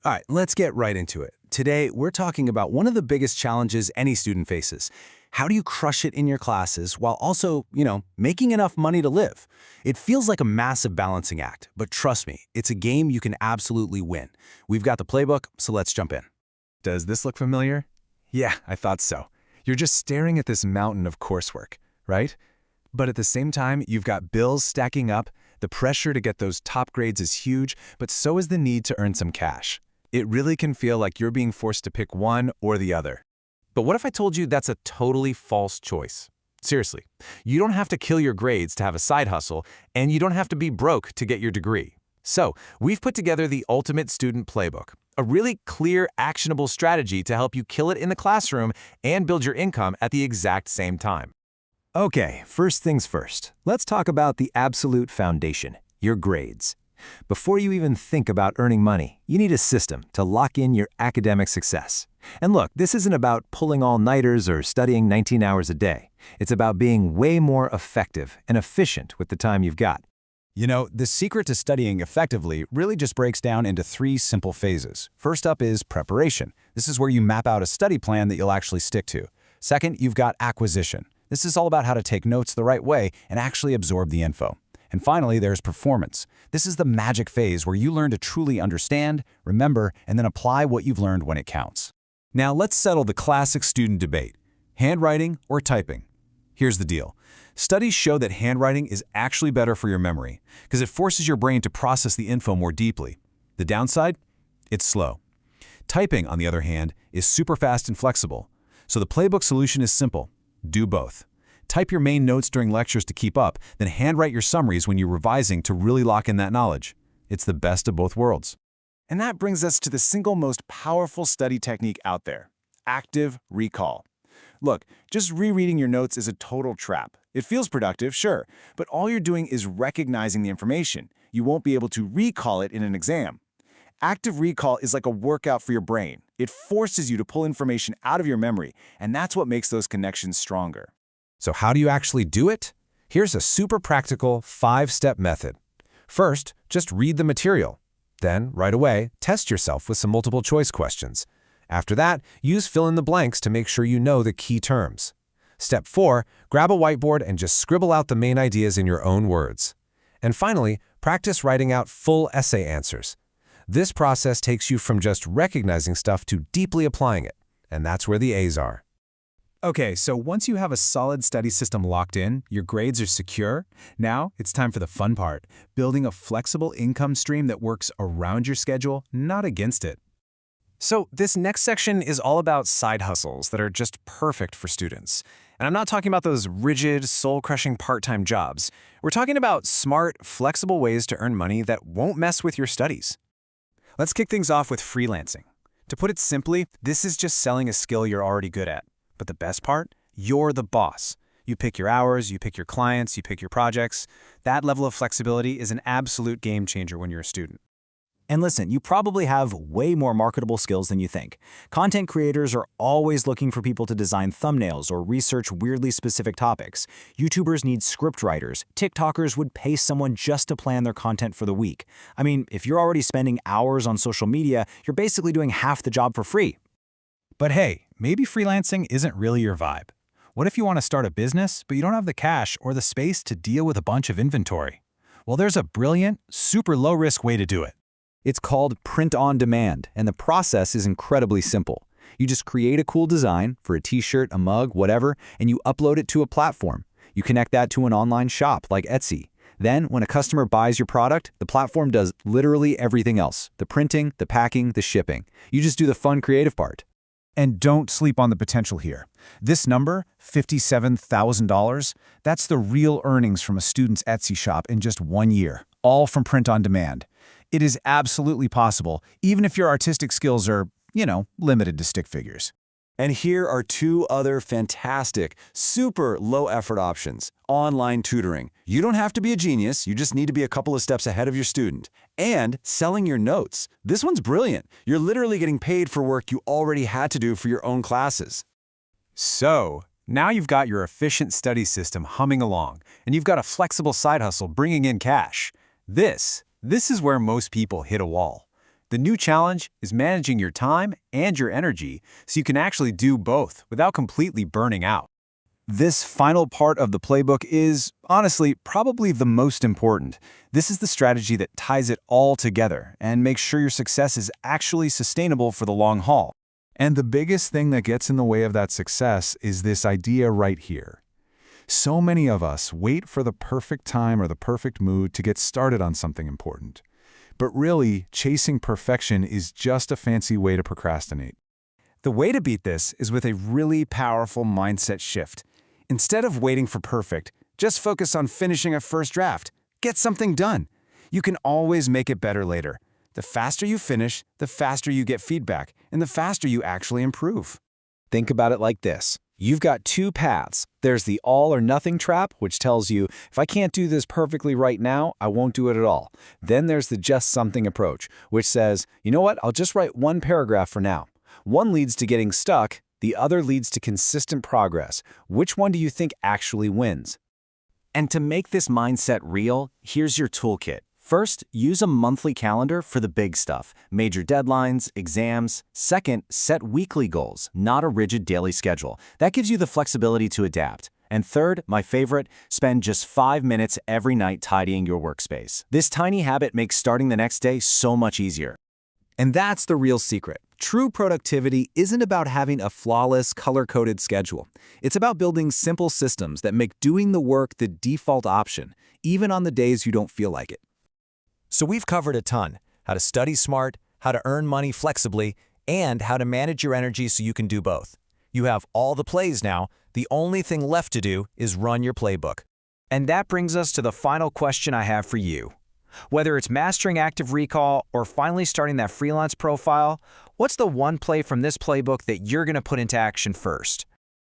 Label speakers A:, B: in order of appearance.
A: All right, let's get right into it. Today, we're talking about one of the biggest challenges any student faces. How do you crush it in your classes while also, making enough money to live? It feels like a massive balancing act, but trust me, it's a game you can absolutely win. We've got the playbook, so let's jump in.
B: Does this look familiar? Yeah, I thought so. You're just staring at this mountain of coursework, right? But at the same time, you've got bills stacking up, the pressure to get those top grades is huge, but so is the need to earn some cash. It really can feel like you're being forced to pick one or the other.
A: But what if I told you that's a totally false choice? Seriously, you don't have to kill your grades to have a side hustle, and you don't have to be broke to get your degree. So, we've put together the ultimate student playbook, a really clear, actionable strategy to help you kill it in the classroom and build your income at the exact same time.
C: Okay, first things first. Let's talk about the absolute foundation, your grades. Before you even think about earning money, you need a system to lock in your academic success. And look, this isn't about pulling all-nighters or studying 19 hours a day. It's about being way more effective and efficient with the time you've got.
D: The secret to studying effectively really just breaks down into 3 simple phases. First up is preparation. This is where you map out a study plan that you'll actually stick to. Second, you've got acquisition. This is all about how to take notes the right way and actually absorb the info. And finally, there's performance. This is the magic phase where you learn to truly understand, remember, and then apply what you've learned when it counts. Now let's settle the classic student debate: handwriting or typing? Here's the deal. Studies show that handwriting is actually better for your memory because it forces your brain to process the info more deeply. The downside? It's slow. Typing, on the other hand, is super fast and flexible. So the playbook solution is simple. Do both. Type your main notes during lectures to keep up, then handwrite your summaries when you're revising to really lock in that knowledge. It's the best of both worlds. And that brings us to the single most powerful study technique out there: active recall. Look, just rereading your notes is a total trap. It feels productive, sure, but all you're doing is recognizing the information. You won't be able to recall it in an exam. Active recall is like a workout for your brain. It forces you to pull information out of your memory, and that's what makes those connections stronger. So how do you actually do it? Here's a super practical 5-step method. First, just read the material. Then, right away, test yourself with some multiple choice questions. After that, use fill in the blanks to make sure you know the key terms. Step 4, grab a whiteboard and just scribble out the main ideas in your own words. And finally, practice writing out full essay answers. This process takes you from just recognizing stuff to deeply applying it, and that's where the A's are. Okay, so once you have a solid study system locked in, your grades are secure, now it's time for the fun part: building a flexible income stream that works around your schedule, not against it. So this next section is all about side hustles that are just perfect for students. And I'm not talking about those rigid, soul-crushing part-time jobs. We're talking about smart, flexible ways to earn money that won't mess with your studies. Let's kick things off with freelancing. To put it simply, this is just selling a skill you're already good at. But the best part? You're the boss. You pick your hours, you pick your clients, you pick your projects. That level of flexibility is an absolute game changer when you're a student.
E: And listen, you probably have way more marketable skills than you think. Content creators are always looking for people to design thumbnails or research weirdly specific topics. YouTubers need script writers. TikTokers would pay someone just to plan their content for the week. I mean, if you're already spending hours on social media, you're basically doing half the job for free.
D: But hey, maybe freelancing isn't really your vibe. What if you want to start a business, but you don't have the cash or the space to deal with a bunch of inventory? Well, there's a brilliant, super low-risk way to do it.
C: It's called print on demand, and the process is incredibly simple. You just create a cool design for a t-shirt, a mug, whatever, and you upload it to a platform. You connect that to an online shop like Etsy. Then, when a customer buys your product, the platform does literally everything else: the printing, the packing, the shipping. You just do the fun, creative part.
D: And don't sleep on the potential here. This number, $57,000, that's the real earnings from a student's Etsy shop in just 1 year, all from print on demand. It is absolutely possible, even if your artistic skills are, limited to stick figures.
F: And here are 2 other fantastic, super low-effort options. Online tutoring. You don't have to be a genius, you just need to be a couple of steps ahead of your student. And selling your notes. This one's brilliant. You're literally getting paid for work you already had to do for your own classes.
D: So, now you've got your efficient study system humming along, and you've got a flexible side hustle bringing in cash. This is where most people hit a wall.
B: The new challenge is managing your time and your energy so you can actually do both without completely burning out.
D: This final part of the playbook is, honestly, probably the most important. This is the strategy that ties it all together and makes sure your success is actually sustainable for the long haul.
B: And the biggest thing that gets in the way of that success is this idea right here. So many of us wait for the perfect time or the perfect mood to get started on something important. But really, chasing perfection is just a fancy way to procrastinate.
F: The way to beat this is with a really powerful mindset shift. Instead of waiting for perfect, just focus on finishing a first draft. Get something done. You can always make it better later. The faster you finish, the faster you get feedback, and the faster you actually improve.
C: Think about it like this. You've got two paths. There's the all or nothing trap, which tells you, if I can't do this perfectly right now, I won't do it at all. Then there's the just something approach, which says, you know what, I'll just write one paragraph for now. One leads to getting stuck, the other leads to consistent progress. Which one do you think actually wins?
E: And to make this mindset real, here's your toolkit. First, use a monthly calendar for the big stuff, major deadlines, exams. Second, set weekly goals, not a rigid daily schedule. That gives you the flexibility to adapt. And third, my favorite, spend just 5 minutes every night tidying your workspace. This tiny habit makes starting the next day so much easier.
C: And that's the real secret. True productivity isn't about having a flawless, color-coded schedule. It's about building simple systems that make doing the work the default option, even on the days you don't feel like it.
A: So we've covered a ton: how to study smart, how to earn money flexibly, and how to manage your energy so you can do both. You have all the plays now. The only thing left to do is run your playbook. And that brings us to the final question I have for you. Whether it's mastering active recall or finally starting that freelance profile, what's the one play from this playbook that you're going to put into action first?